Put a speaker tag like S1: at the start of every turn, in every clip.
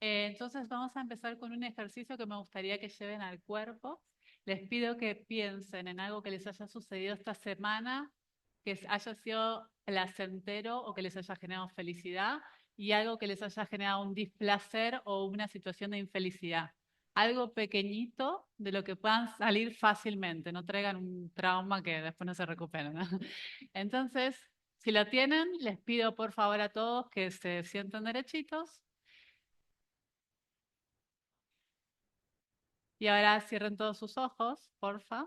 S1: Entonces vamos a empezar con un ejercicio que me gustaría que lleven al cuerpo. Les pido que piensen en algo que les haya sucedido esta semana, haya sido placentero o que les haya generado felicidad, y algo que les haya generado un displacer o una situación de infelicidad. Algo pequeñito de lo que puedan salir fácilmente, no traigan un trauma que después no se recuperen, ¿no? Entonces, si lo tienen, les pido por favor a todos que se sienten derechitos. Y ahora cierren todos sus ojos, porfa.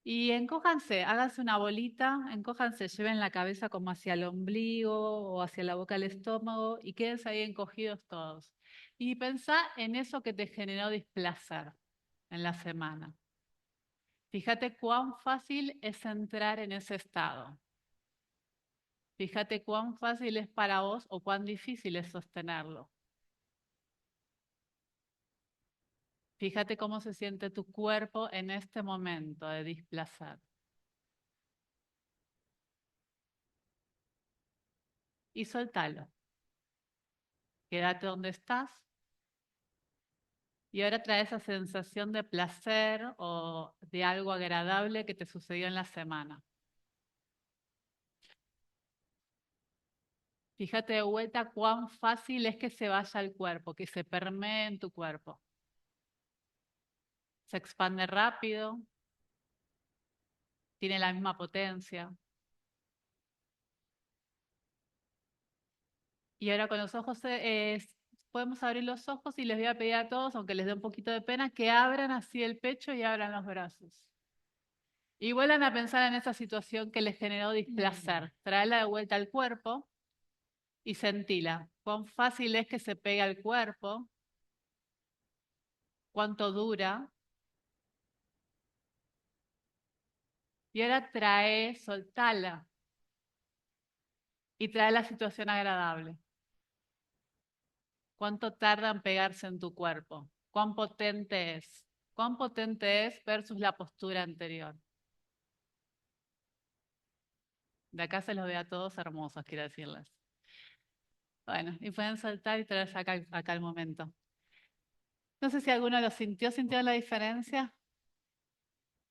S1: Y encójanse, háganse una bolita, encójanse, lleven la cabeza como hacia el ombligo o hacia la boca del estómago y quédense ahí encogidos todos. Y pensá en eso que te generó displacer en la semana. Fíjate cuán fácil es entrar en ese estado. Fíjate cuán fácil es para vos o cuán difícil es sostenerlo. Fíjate cómo se siente tu cuerpo en este momento de displacer. Y soltalo. Quédate donde estás y ahora trae esa sensación de placer o de algo agradable que te sucedió en la semana. Fíjate de vuelta cuán fácil es que se vaya al cuerpo, que se permee en tu cuerpo. Se expande rápido, tiene la misma potencia. Y ahora con los ojos, podemos abrir los ojos y les voy a pedir a todos, aunque les dé un poquito de pena, que abran así el pecho y abran los brazos. Y vuelvan a pensar en esa situación que les generó displacer. Traerla de vuelta al cuerpo y sentila. Cuán fácil es que se pegue al cuerpo, cuánto dura. Y ahora trae, soltala y trae la situación agradable. ¿Cuánto tarda en pegarse en tu cuerpo? ¿Cuán potente es? ¿Cuán potente es versus la postura anterior? De acá se los ve a todos hermosos, quiero decirles. Bueno, y pueden soltar y traerse acá el momento. No sé si alguno lo sintió, ¿sintió la diferencia?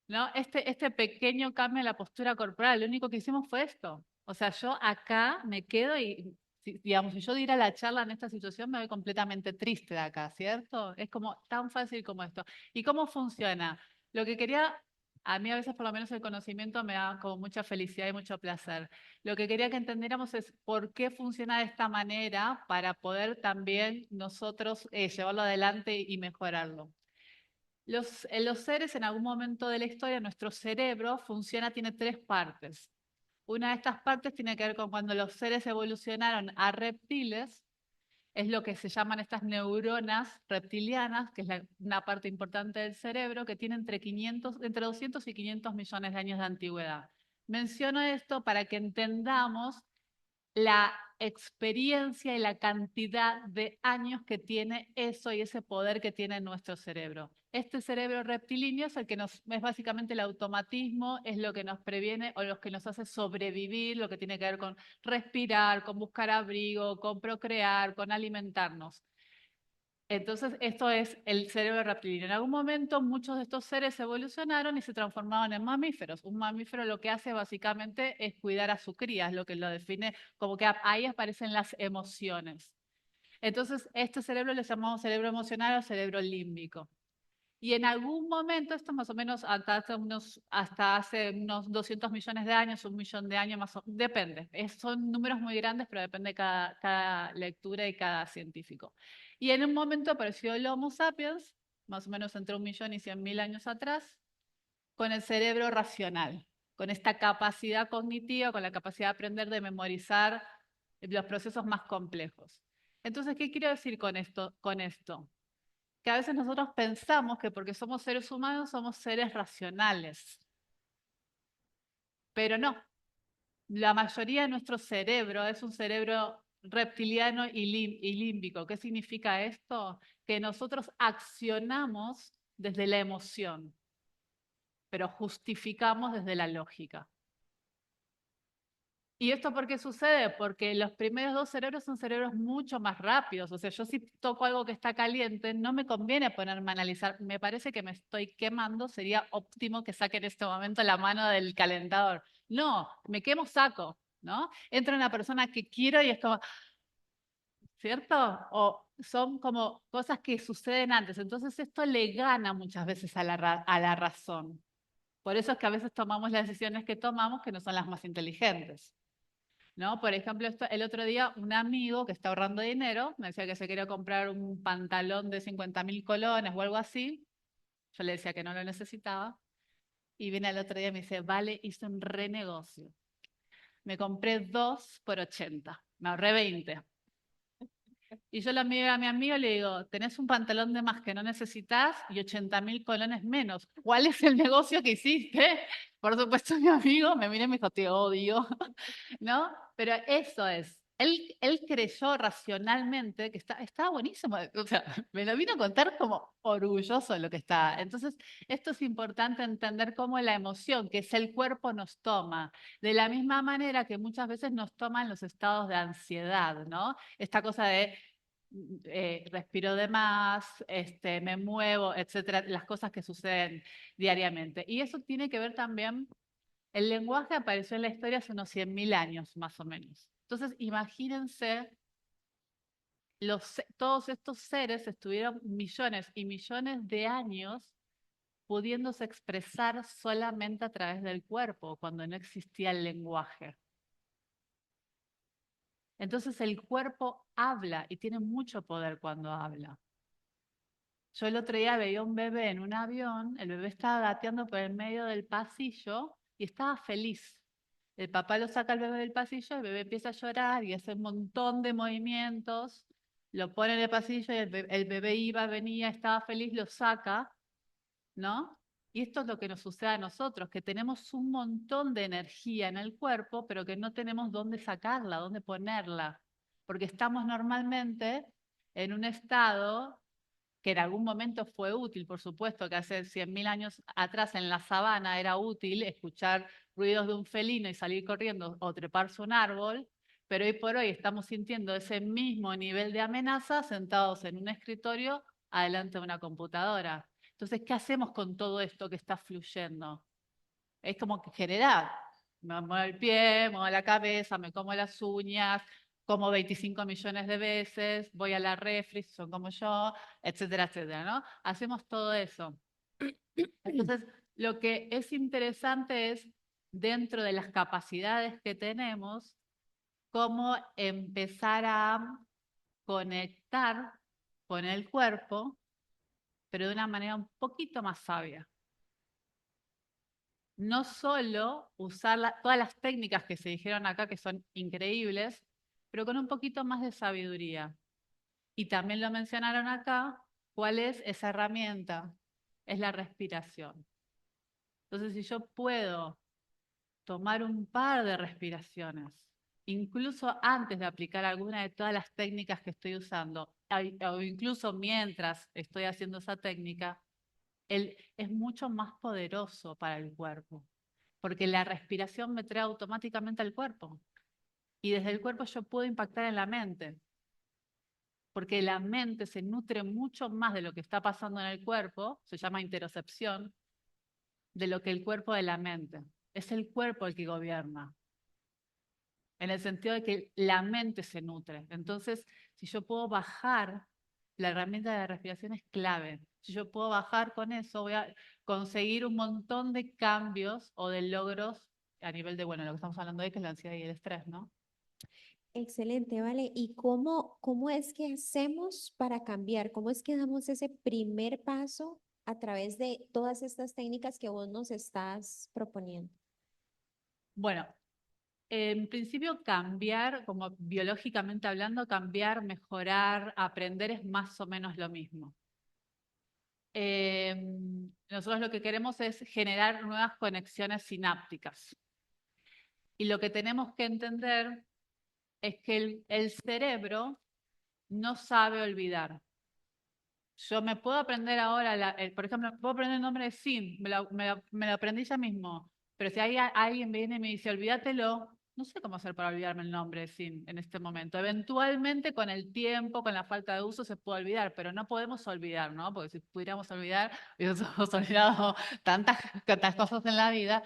S1: ¿No? Este pequeño cambio en la postura corporal, lo único que hicimos fue esto. O sea, yo acá me quedo y, digamos, si yo diera la charla en esta situación, me voy completamente triste de acá, ¿cierto? Es como tan fácil como esto. ¿Y cómo funciona? Lo que quería, a mí a veces por lo menos el conocimiento me da como mucha felicidad y mucho placer. Lo que quería que entendiéramos es por qué funciona de esta manera para poder también nosotros llevarlo adelante y mejorarlo. Los seres en algún momento de la historia, nuestro cerebro funciona, tiene tres partes. Una de estas partes tiene que ver con cuando los seres evolucionaron a reptiles, es lo que se llaman estas neuronas reptilianas, que es una parte importante del cerebro, que tiene entre 200 y 500 millones de años de antigüedad. Menciono esto para que entendamos la experiencia y la cantidad de años que tiene eso y ese poder que tiene nuestro cerebro. Este cerebro reptilíneo es el que es básicamente el automatismo, es lo que nos previene o lo que nos hace sobrevivir, lo que tiene que ver con respirar, con buscar abrigo, con procrear, con alimentarnos. Entonces, esto es el cerebro reptiliano. En algún momento muchos de estos seres evolucionaron y se transformaron en mamíferos. Un mamífero lo que hace básicamente es cuidar a su cría, es lo que lo define como que ahí aparecen las emociones. Entonces, este cerebro le llamamos cerebro emocional o cerebro límbico. Y en algún momento, esto más o menos hasta hace unos 200 millones de años, 1 millón de años más o menos, depende. Son números muy grandes, pero depende de cada lectura y cada científico. Y en un momento apareció el Homo sapiens, más o menos entre 1.100.000 y 100.000 años atrás, con el cerebro racional, con esta capacidad cognitiva, con la capacidad de aprender, de memorizar los procesos más complejos. Entonces, ¿qué quiero decir con esto? Que a veces nosotros pensamos que porque somos seres humanos somos seres racionales, pero no. La mayoría de nuestro cerebro es un cerebro reptiliano y límbico. ¿Qué significa esto? Que nosotros accionamos desde la emoción, pero justificamos desde la lógica. ¿Y esto por qué sucede? Porque los primeros dos cerebros son cerebros mucho más rápidos. O sea, yo si toco algo que está caliente, no me conviene ponerme a analizar. Me parece que me estoy quemando, sería óptimo que saque en este momento la mano del calentador. No, me quemo, saco, ¿no? Entra una persona que quiero y es como, ¿cierto? O son como cosas que suceden antes. Entonces esto le gana muchas veces a la razón. Por eso es que a veces tomamos las decisiones que tomamos que no son las más inteligentes. ¿No? Por ejemplo, el otro día un amigo que está ahorrando dinero me decía que se quería comprar un pantalón de 50.000 colones o algo así. Yo le decía que no lo necesitaba. Y viene el otro día y me dice, vale, hice un renegocio. Me compré 2 por 80. Me ahorré 20. Y yo la miro a mi amigo y le digo, tenés un pantalón de más que no necesitas y 80.000 colones menos. ¿Cuál es el negocio que hiciste? Por supuesto, mi amigo me miró y me dijo, te odio, ¿no? Pero eso es. Él creyó racionalmente que estaba buenísimo. O sea, me lo vino a contar como orgulloso de lo que está. Entonces, esto es importante entender cómo la emoción, que es el cuerpo, nos toma. De la misma manera que muchas veces nos toman los estados de ansiedad, ¿no? Esta cosa de respiro de más, me muevo, etcétera, las cosas que suceden diariamente. Y eso tiene que ver también, el lenguaje apareció en la historia hace unos 100.000 años, más o menos. Entonces, imagínense, todos estos seres estuvieron millones y millones de años pudiéndose expresar solamente a través del cuerpo, cuando no existía el lenguaje. Entonces el cuerpo habla y tiene mucho poder cuando habla. Yo el otro día veía un bebé en un avión, el bebé estaba gateando por el medio del pasillo y estaba feliz. El papá lo saca al bebé del pasillo, el bebé empieza a llorar y hace un montón de movimientos, lo pone en el pasillo y el bebé iba, venía, estaba feliz, lo saca, ¿no? Y esto es lo que nos sucede a nosotros, que tenemos un montón de energía en el cuerpo, pero que no tenemos dónde sacarla, dónde ponerla, porque estamos normalmente en un estado que en algún momento fue útil, por supuesto, que hace 100.000 años atrás en la sabana era útil escuchar ruidos de un felino y salir corriendo o treparse a un árbol, pero hoy por hoy estamos sintiendo ese mismo nivel de amenaza sentados en un escritorio adelante de una computadora. Entonces, ¿qué hacemos con todo esto que está fluyendo? Es como que generar. Me muevo el pie, muevo la cabeza, me como las uñas, como 25 millones de veces, voy a la refri, si son como yo, etcétera, etcétera, ¿no? Hacemos todo eso. Entonces, lo que es interesante es, dentro de las capacidades que tenemos, cómo empezar a conectar con el cuerpo, pero de una manera un poquito más sabia. No solo usar todas las técnicas que se dijeron acá, que son increíbles, pero con un poquito más de sabiduría. Y también lo mencionaron acá, ¿cuál es esa herramienta? Es la respiración. Entonces, si yo puedo tomar un par de respiraciones, incluso antes de aplicar alguna de todas las técnicas que estoy usando, o incluso mientras estoy haciendo esa técnica, es mucho más poderoso para el cuerpo, porque la respiración me trae automáticamente al cuerpo. Y desde el cuerpo yo puedo impactar en la mente, porque la mente se nutre mucho más de lo que está pasando en el cuerpo, se llama interocepción, de lo que el cuerpo de la mente. Es el cuerpo el que gobierna, en el sentido de que la mente se nutre. Entonces, si yo puedo bajar, la herramienta de la respiración es clave. Si yo puedo bajar con eso, voy a conseguir un montón de cambios o de logros a nivel de, bueno, lo que estamos hablando hoy, que es la ansiedad y el estrés, ¿no?
S2: Excelente, vale. ¿Y cómo es que hacemos para cambiar? ¿Cómo es que damos ese primer paso a través de todas estas técnicas que vos nos estás proponiendo?
S1: Bueno, en principio cambiar, como biológicamente hablando, cambiar, mejorar, aprender es más o menos lo mismo. Nosotros lo que queremos es generar nuevas conexiones sinápticas. Y lo que tenemos que entender es que el cerebro no sabe olvidar. Yo me puedo aprender ahora, por ejemplo, puedo aprender el nombre de Sin, me lo aprendí ya mismo, pero si alguien viene y me dice, olvídatelo, no sé cómo hacer para olvidarme el nombre en este momento. Eventualmente, con el tiempo, con la falta de uso, se puede olvidar, pero no podemos olvidar, ¿no? Porque si pudiéramos olvidar, hubiésemos olvidado tantas cosas en la vida.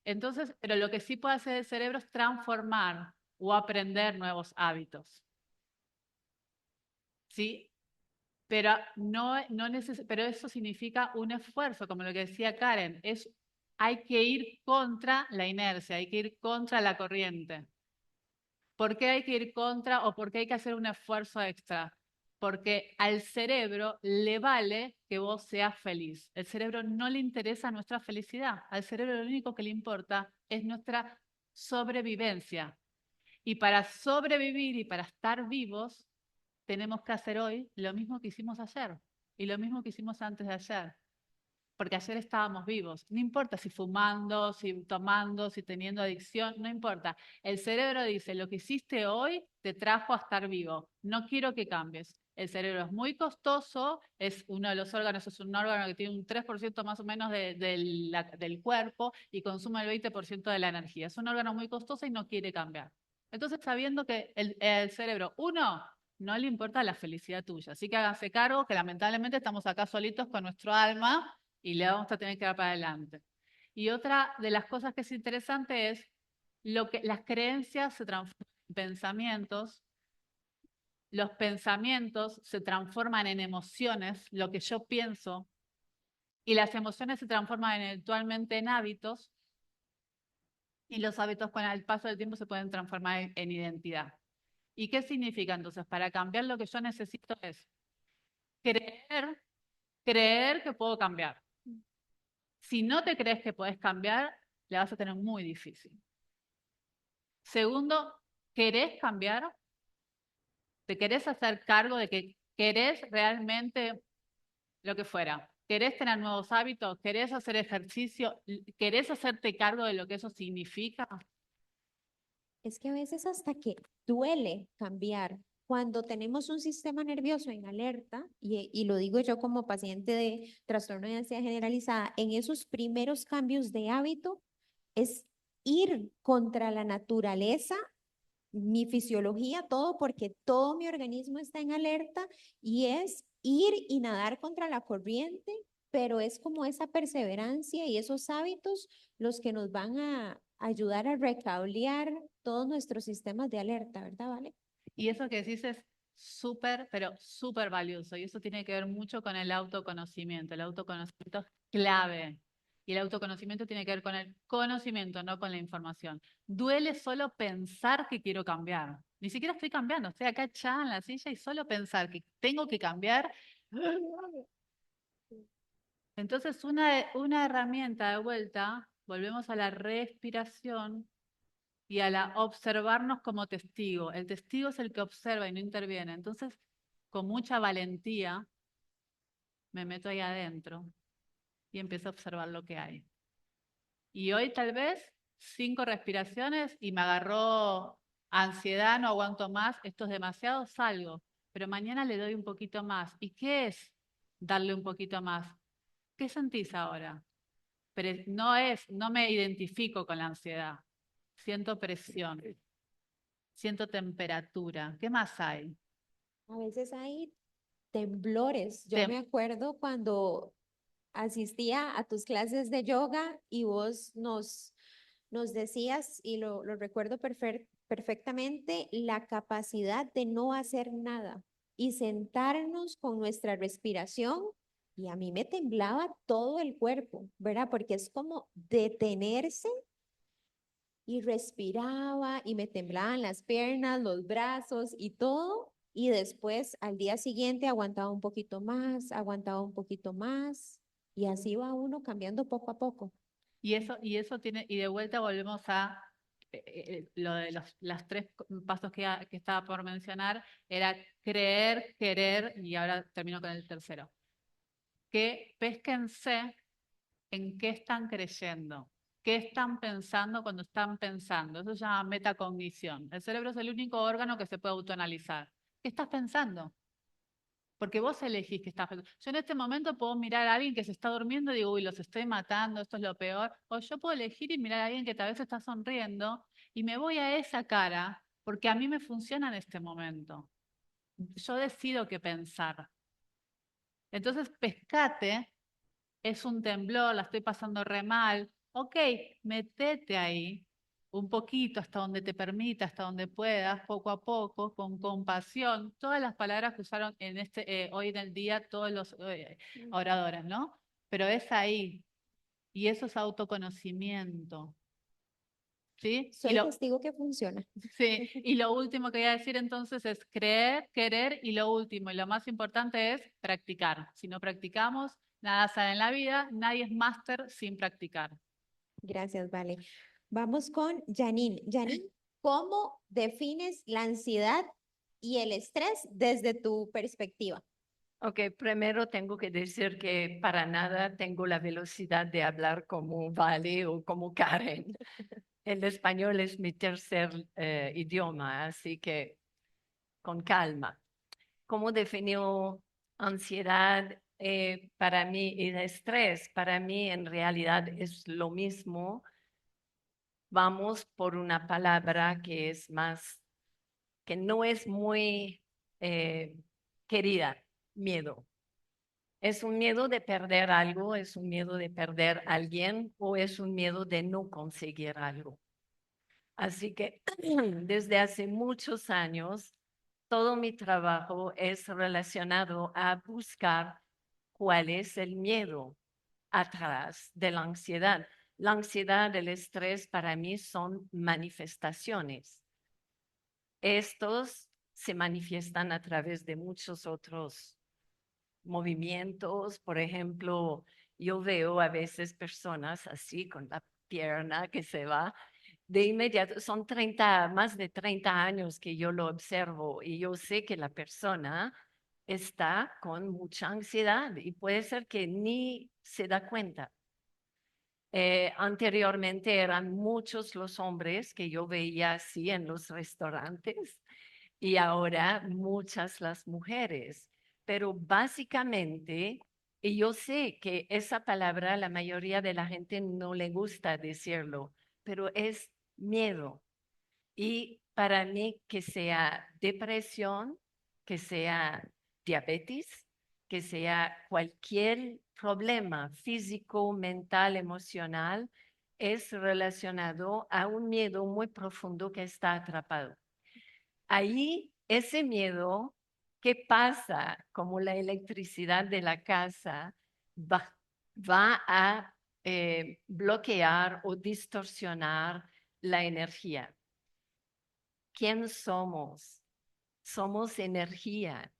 S1: Entonces, pero lo que sí puede hacer el cerebro es transformar o aprender nuevos hábitos. ¿Sí? Pero pero eso significa un esfuerzo, como lo que decía Karen, hay que ir contra la inercia, hay que ir contra la corriente. ¿Por qué hay que ir contra o por qué hay que hacer un esfuerzo extra? Porque al cerebro le vale que vos seas feliz. El cerebro no le interesa nuestra felicidad. Al cerebro lo único que le importa es nuestra sobrevivencia. Y para sobrevivir y para estar vivos, tenemos que hacer hoy lo mismo que hicimos ayer y lo mismo que hicimos antes de ayer. Porque ayer estábamos vivos. No importa si fumando, si tomando, si teniendo adicción, no importa. El cerebro dice, lo que hiciste hoy te trajo a estar vivo. No quiero que cambies. El cerebro es muy costoso, es uno de los órganos, es un órgano que tiene un 3% más o menos del cuerpo y consume el 20% de la energía. Es un órgano muy costoso y no quiere cambiar. Entonces, sabiendo que el cerebro, uno, no le importa la felicidad tuya. Así que háganse cargo que lamentablemente estamos acá solitos con nuestro alma y le vamos a tener que dar para adelante. Y otra de las cosas que es interesante es las creencias se transforman en pensamientos, los pensamientos se transforman en emociones, lo que yo pienso, y las emociones se transforman eventualmente en hábitos, y los hábitos con el paso del tiempo se pueden transformar en identidad. ¿Y qué significa entonces? Para cambiar lo que yo necesito es creer, creer que puedo cambiar. Si no te crees que podés cambiar, la vas a tener muy difícil. Segundo, ¿querés cambiar? ¿Te querés hacer cargo de que querés realmente lo que fuera? ¿Querés tener nuevos hábitos? ¿Querés hacer ejercicio? ¿Querés hacerte cargo de lo que eso significa?
S2: Es que a veces hasta que duele cambiar. Cuando tenemos un sistema nervioso en alerta, y lo digo yo como paciente de trastorno de ansiedad generalizada, en esos primeros cambios de hábito es ir contra la naturaleza, mi fisiología, todo, porque todo mi organismo está en alerta y es ir y nadar contra la corriente, pero es como esa perseverancia y esos hábitos los que nos van a ayudar a recablear todos nuestros sistemas de alerta, ¿verdad, Vale?
S1: Y eso que decís es súper, pero súper valioso. Y eso tiene que ver mucho con el autoconocimiento. El autoconocimiento es clave. Y el autoconocimiento tiene que ver con el conocimiento, no con la información. Duele solo pensar que quiero cambiar. Ni siquiera estoy cambiando. Estoy acá echada en la silla y solo pensar que tengo que cambiar. Entonces, una herramienta de vuelta, volvemos a la respiración y a la observarnos como testigo. El testigo es el que observa y no interviene. Entonces, con mucha valentía, me meto ahí adentro y empiezo a observar lo que hay. Y hoy tal vez 5 respiraciones y me agarró ansiedad, no aguanto más, esto es demasiado, salgo. Pero mañana le doy un poquito más. ¿Y qué es darle un poquito más? ¿Qué sentís ahora? Pero no me identifico con la ansiedad. Siento presión, siento temperatura. ¿Qué más hay?
S2: A veces hay temblores. Yo
S1: Tem-
S2: me acuerdo cuando asistía a tus clases de yoga y vos nos decías, y lo recuerdo perfectamente, la capacidad de no hacer nada y sentarnos con nuestra respiración. Y a mí me temblaba todo el cuerpo, ¿verdad? Porque es como detenerse y respiraba y me temblaban las piernas, los brazos y todo. Y después al día siguiente aguantaba un poquito más y así va uno cambiando poco a poco.
S1: y eso tiene, y de vuelta volvemos a lo de las 3 pasos que estaba por mencionar, era creer, querer, y ahora termino con el tercero. Que pésquense en qué están creyendo, qué están pensando cuando están pensando. Eso se llama metacognición. El cerebro es el único órgano que se puede autoanalizar. ¿Qué estás pensando? porque vos elegís que estás. Yo en este momento puedo mirar a alguien que se está durmiendo y digo, uy, los estoy matando, esto es lo peor. O yo puedo elegir y mirar a alguien que tal vez está sonriendo y me voy a esa cara porque a mí me funciona en este momento. Yo decido qué pensar. Entonces, pescate, es un temblor, la estoy pasando re mal. Ok, metete ahí un poquito hasta donde te permita, hasta donde puedas, poco a poco, con compasión. Todas las palabras que usaron en hoy en el día todos los oradores, ¿no? Pero es ahí. Y eso es autoconocimiento. ¿Sí?
S2: Soy testigo que funciona.
S1: Sí, y lo último que voy a decir entonces es creer, querer y lo último y lo más importante es practicar. Si no practicamos, nada sale en la vida, nadie es máster sin practicar.
S2: Gracias, Vale. Vamos con Janine. Janine, ¿cómo defines la ansiedad y el estrés desde tu perspectiva?
S3: Ok, primero tengo que decir que para nada tengo la velocidad de hablar como Vale o como Karen. El español es mi tercer idioma, así que con calma. ¿Cómo definió ansiedad para mí y de estrés? Para mí en realidad es lo mismo. Vamos por una palabra que es más, que no es muy querida, miedo. ¿Es un miedo de perder algo? ¿Es un miedo de perder a alguien? ¿O es un miedo de no conseguir algo? Así que desde hace muchos años, todo mi trabajo es relacionado a buscar cuál es el miedo atrás de la ansiedad. La ansiedad, el estrés para mí son manifestaciones. Estos se manifiestan a través de muchos otros movimientos. Por ejemplo, yo veo a veces personas así con la pierna que se va de inmediato. Son más de 30 años que yo lo observo y yo sé que la persona está con mucha ansiedad y puede ser que ni se da cuenta. Anteriormente eran muchos los hombres que yo veía así en los restaurantes y ahora muchas las mujeres. Pero básicamente, y yo sé que esa palabra la mayoría de la gente no le gusta decirlo, pero es miedo. Y para mí que sea depresión, que sea diabetes, que sea cualquier problema físico, mental, emocional, es relacionado a un miedo muy profundo que está atrapado. Ahí ese miedo que pasa como la electricidad de la casa va a bloquear o distorsionar la energía. ¿Quién somos? Somos energía.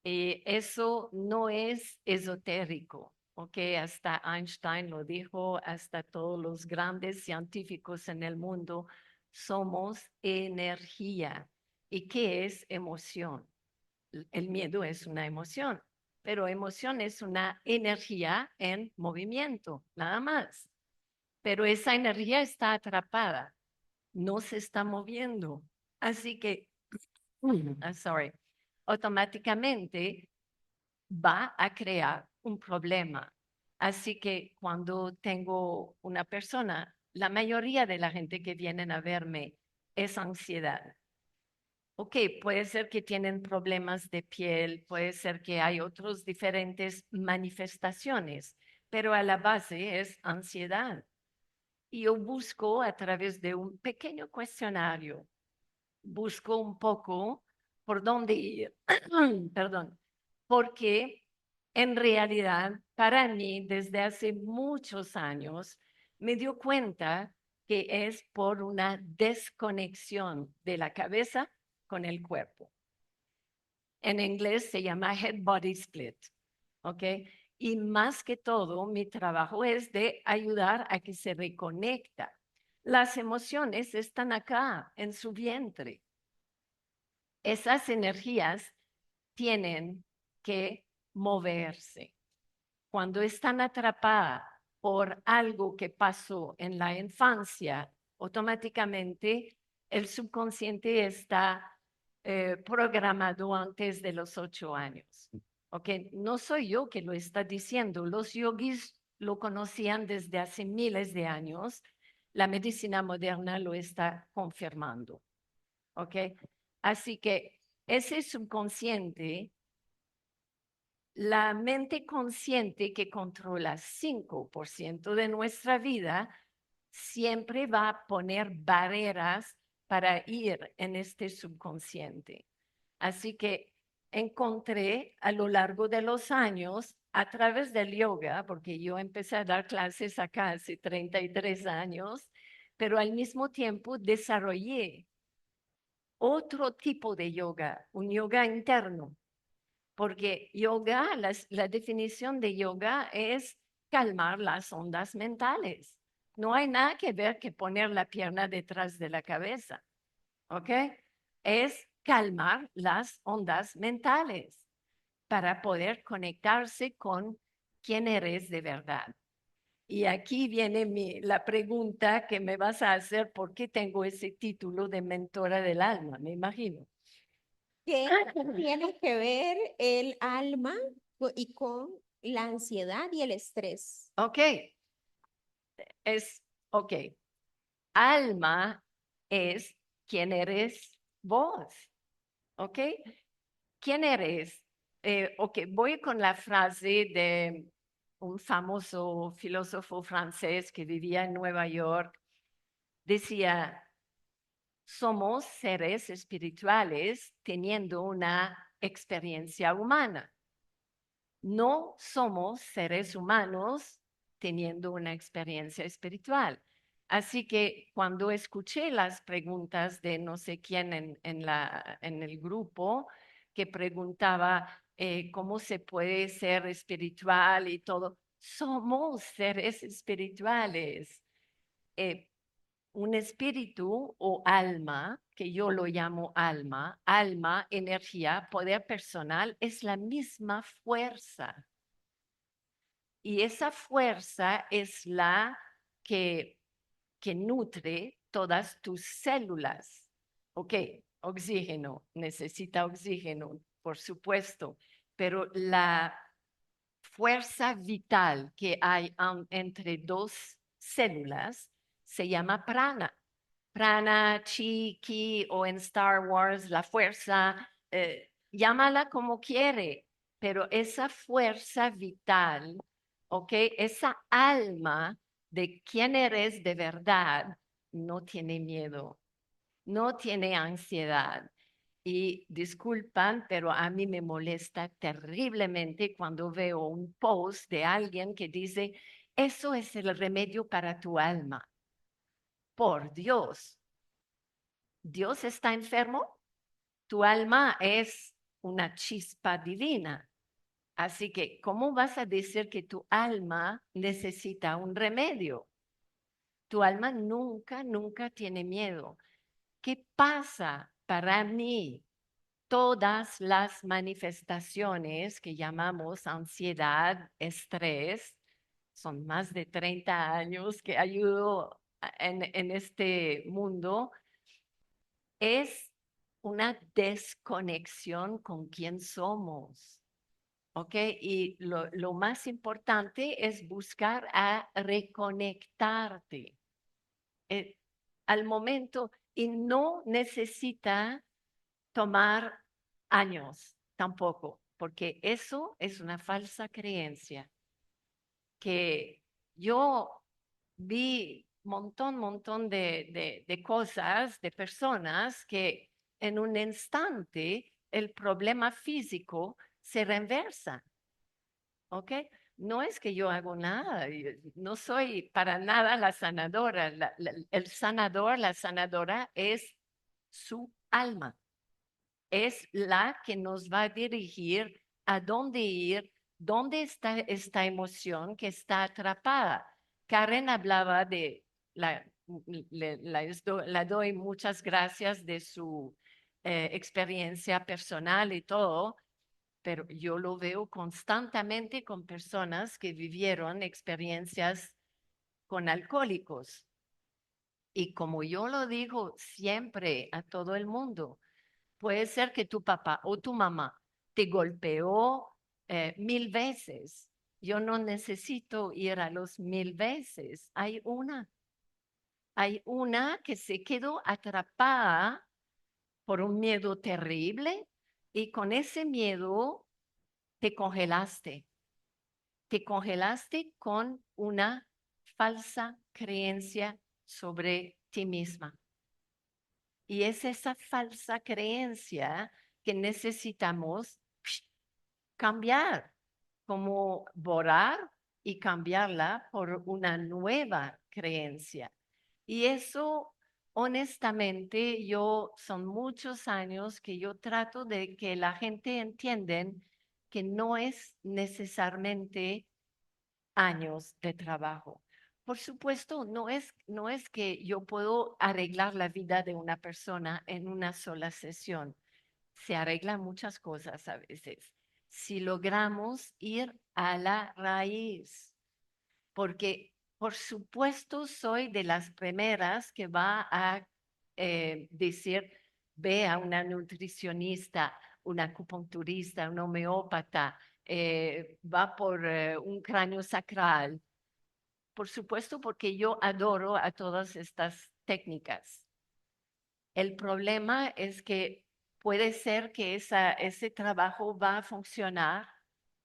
S3: Eso no es esotérico, ¿ok? Hasta Einstein lo dijo, hasta todos los grandes científicos en el mundo, somos energía. ¿Y qué es emoción? El miedo es una emoción, pero emoción es una energía en movimiento, nada más. Pero esa energía está atrapada, no se está moviendo. Así que, sorry, automáticamente va a crear un problema. Así que cuando tengo una persona, la mayoría de la gente que vienen a verme es ansiedad. Ok, puede ser que tienen problemas de piel, puede ser que hay otras diferentes manifestaciones, pero a la base es ansiedad. Y yo busco a través de un pequeño cuestionario, busco un poco por dónde ir, perdón, porque en realidad para mí desde hace muchos años me dio cuenta que es por una desconexión de la cabeza con el cuerpo. En inglés se llama head body split, ¿ok? Y más que todo, mi trabajo es de ayudar a que se reconecta. Las emociones están acá, en su vientre. Esas energías tienen que moverse. Cuando están atrapadas por algo que pasó en la infancia, automáticamente el subconsciente está programado antes de los 8 años. ¿Ok? No soy yo que lo está diciendo. Los yogis lo conocían desde hace miles de años. La medicina moderna lo está confirmando. ¿Ok? Así que ese subconsciente, la mente consciente que controla 5% de nuestra vida, siempre va a poner barreras para ir en este subconsciente. Así que encontré a lo largo de los años, a través del yoga, porque yo empecé a dar clases acá hace 33 años, pero al mismo tiempo desarrollé otro tipo de yoga, un yoga interno, porque yoga, la definición de yoga es calmar las ondas mentales. No hay nada que ver que poner la pierna detrás de la cabeza, ¿ok? Es calmar las ondas mentales para poder conectarse con quién eres de verdad. Y aquí viene la pregunta que me vas a hacer, ¿por qué tengo ese título de mentora del alma? Me imagino.
S2: ¿Qué tiene que ver el alma y con la ansiedad y el estrés?
S3: Ok, ok. Alma es quién eres vos, ¿ok? ¿Quién eres? Ok, voy con la frase de un famoso filósofo francés que vivía en Nueva York. Decía, somos seres espirituales teniendo una experiencia humana. No somos seres humanos teniendo una experiencia espiritual. Así que cuando escuché las preguntas de no sé quién en el grupo que preguntaba cómo se puede ser espiritual y todo, somos seres espirituales. Un espíritu o alma, que yo lo llamo alma, energía, poder personal, es la misma fuerza. Y esa fuerza es la que nutre todas tus células. Ok, oxígeno, necesita oxígeno, por supuesto, pero la fuerza vital que hay entre dos células se llama prana. Prana, chi, ki o en Star Wars, la fuerza, llámala como quiere, pero esa fuerza vital, ¿ok? Esa alma de quién eres de verdad, no tiene miedo, no tiene ansiedad. Y disculpan, pero a mí me molesta terriblemente cuando veo un post de alguien que dice, eso es el remedio para tu alma. Por Dios, ¿Dios está enfermo? Tu alma es una chispa divina. Así que, ¿cómo vas a decir que tu alma necesita un remedio? Tu alma nunca, nunca tiene miedo. ¿Qué pasa para mí? Todas las manifestaciones que llamamos ansiedad, estrés, son más de 30 años que ayudo en este mundo, es una desconexión con quién somos. ¿Ok? Y lo más importante es buscar a reconectarte eh, al momento y no necesita tomar años tampoco, porque eso es una falsa creencia que yo vi montón de cosas, de personas que en un instante el problema físico se reversa, ¿ok? No es que yo hago nada, no soy para nada la sanadora. El sanador, la sanadora es su alma. Es la que nos va a dirigir a dónde ir, dónde está esta emoción que está atrapada. Karen hablaba de, la doy muchas gracias de su experiencia personal y todo, pero yo lo veo constantemente con personas que vivieron experiencias con alcohólicos. Y como yo lo digo siempre a todo el mundo, Puede ser que tu papá o tu mamá te golpeó 1000 veces. Yo no necesito ir a los 1000 veces. Hay una que se quedó atrapada por un miedo terrible y con ese miedo te congelaste. Te congelaste con una falsa creencia sobre ti misma. Y es esa falsa creencia que necesitamos cambiar, como borrar y cambiarla por una nueva creencia. Y eso, honestamente, son muchos años que yo trato de que la gente entienda que no es necesariamente años de trabajo. Por supuesto, no es que yo puedo arreglar la vida de una persona en una sola sesión. Se arreglan muchas cosas a veces. Si logramos ir a la raíz, porque por supuesto soy de las primeras que va a decir, ve a una nutricionista, una acupunturista, un homeópata, va por un cráneo sacral. Por supuesto, porque yo adoro a todas estas técnicas. El problema es que puede ser que ese trabajo va a funcionar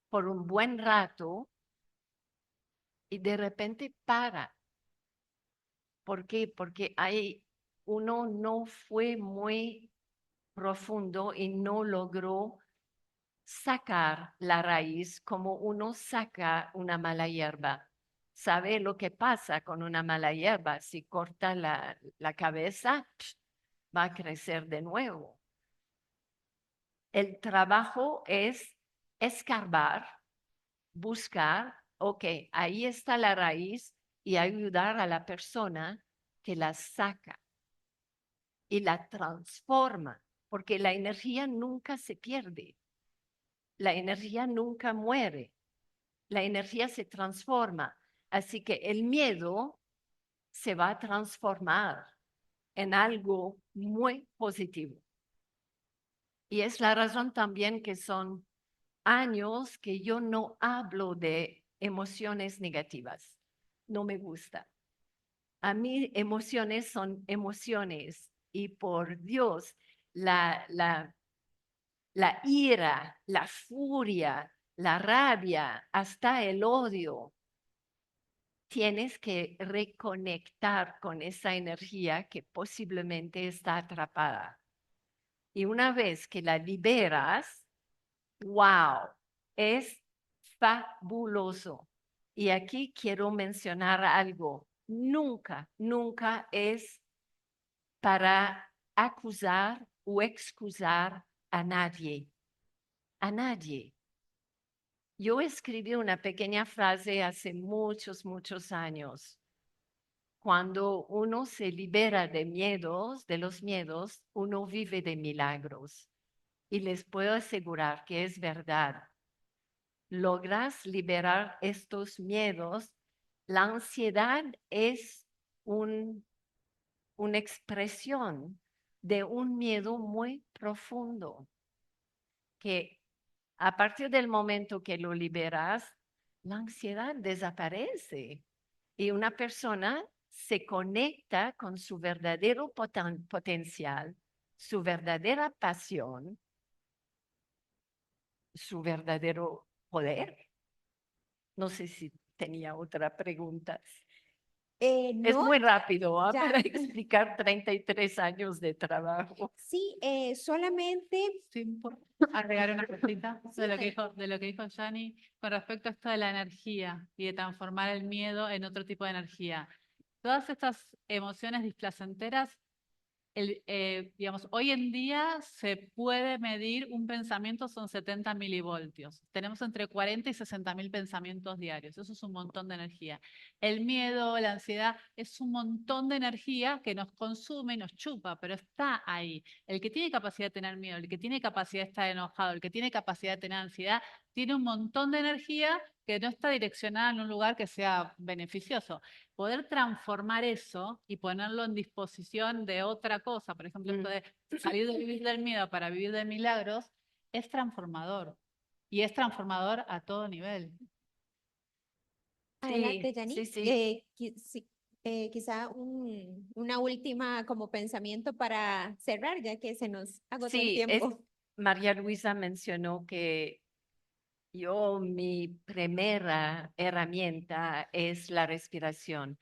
S3: por un buen rato y de repente para. ¿Por qué? Porque uno no fue muy profundo y no logró sacar la raíz como uno saca una mala hierba. ¿Sabe lo que pasa con una mala hierba? Si corta la cabeza, va a crecer de nuevo. El trabajo es escarbar, buscar, ok, ahí está la raíz y ayudar a la persona que la saca y la transforma, porque la energía nunca se pierde, la energía nunca muere, la energía se transforma. Así que el miedo se va a transformar en algo muy positivo. Y es la razón también que son años que yo no hablo de emociones negativas. No me gusta. A mí emociones son emociones y por Dios, la ira, la furia, la rabia, hasta el odio, tienes que reconectar con esa energía que posiblemente está atrapada. Y una vez que la liberas, wow, es fabuloso. Y aquí quiero mencionar algo. Nunca, nunca es para acusar o excusar a nadie. A nadie. Yo escribí una pequeña frase hace muchos, muchos años. Cuando uno se libera de miedos, de los miedos, uno vive de milagros. Y les puedo asegurar que es verdad. Logras liberar estos miedos. La ansiedad es una expresión de un miedo muy profundo, que a partir del momento que lo liberas, la ansiedad desaparece y una persona se conecta con su verdadero potencial, su verdadera pasión, su verdadero poder. No sé si tenía otra pregunta. Es
S2: No,
S3: muy rápido, ¿ah?
S2: ya.
S3: Para explicar 33 años de trabajo.
S2: Sí, solamente,
S1: Sí, agregar una cosita
S2: Sí,
S1: de lo que dijo Yanni con respecto a esto de la energía y de transformar el miedo en otro tipo de energía. Todas estas emociones displacenteras, digamos, hoy en día se puede medir un pensamiento, son 70 milivoltios. Tenemos entre 40 y 60 mil pensamientos diarios. Eso es un montón de energía. El miedo, la ansiedad, es un montón de energía que nos consume y nos chupa, pero está ahí. El que tiene capacidad de tener miedo, el que tiene capacidad de estar enojado, el que tiene capacidad de tener ansiedad, tiene un montón de energía que no está direccionada en un lugar que sea beneficioso. Poder transformar eso y ponerlo en disposición de otra cosa, por ejemplo, esto de salir de vivir del miedo para vivir de milagros, es transformador. Y es transformador a todo nivel.
S2: Adelante,
S3: Sí,
S2: Yanni.
S3: sí, sí.
S2: Quizá una última como pensamiento para cerrar, ya que se nos agotó el
S3: Sí,
S2: tiempo.
S3: María Luisa mencionó que mi primera herramienta es la respiración,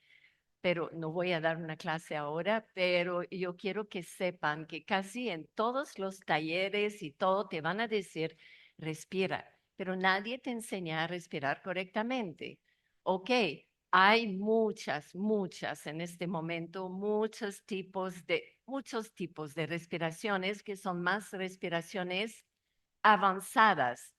S3: pero no voy a dar una clase ahora, pero yo quiero que sepan que casi en todos los talleres y todo te van a decir, respira, pero nadie te enseña a respirar correctamente. Ok, hay muchas en este momento, muchos tipos de respiraciones que son más respiraciones avanzadas,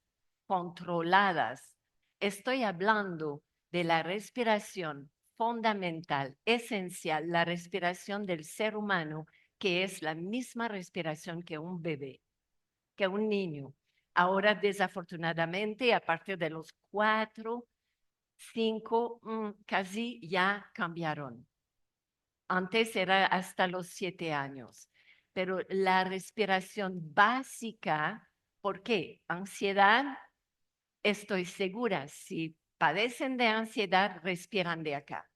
S3: controladas. Estoy hablando de la respiración fundamental, esencial, la respiración del ser humano, que es la misma respiración que un bebé, que un niño. Ahora, desafortunadamente, a partir de los 4, 5, casi ya cambiaron. Antes era hasta los 7 años. Pero la respiración básica, ¿por qué? Ansiedad, estoy segura, si padecen de ansiedad, respiran de acá.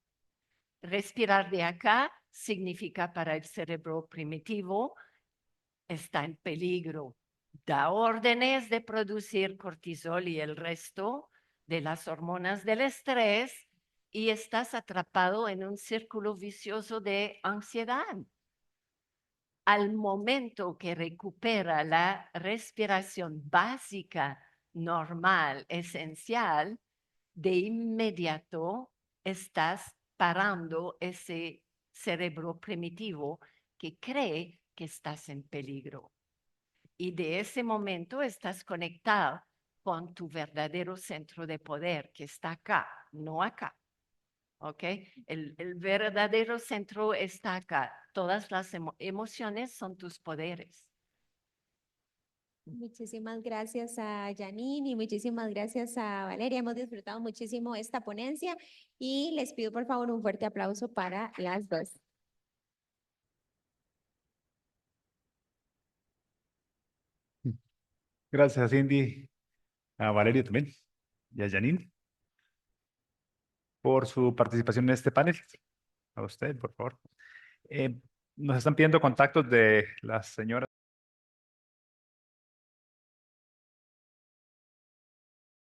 S3: Respirar de acá significa para el cerebro primitivo, está en peligro. Da órdenes de producir cortisol y el resto de las hormonas del estrés y estás atrapado en un círculo vicioso de ansiedad. Al momento que recupera la respiración básica, normal, esencial, de inmediato estás parando ese cerebro primitivo que cree que estás en peligro. Y de ese momento estás conectado con tu verdadero centro de poder, que está acá, no acá. ¿Ok? El verdadero centro está acá. Todas las emociones son tus poderes.
S2: Muchísimas gracias a Janine y muchísimas gracias a Valeria. Hemos disfrutado muchísimo esta ponencia y les pido por favor un fuerte aplauso para las dos.
S4: Gracias, Cindy, a Valeria también y a Janine por su participación en este panel. A usted, por favor. Nos están pidiendo contactos de las señoras.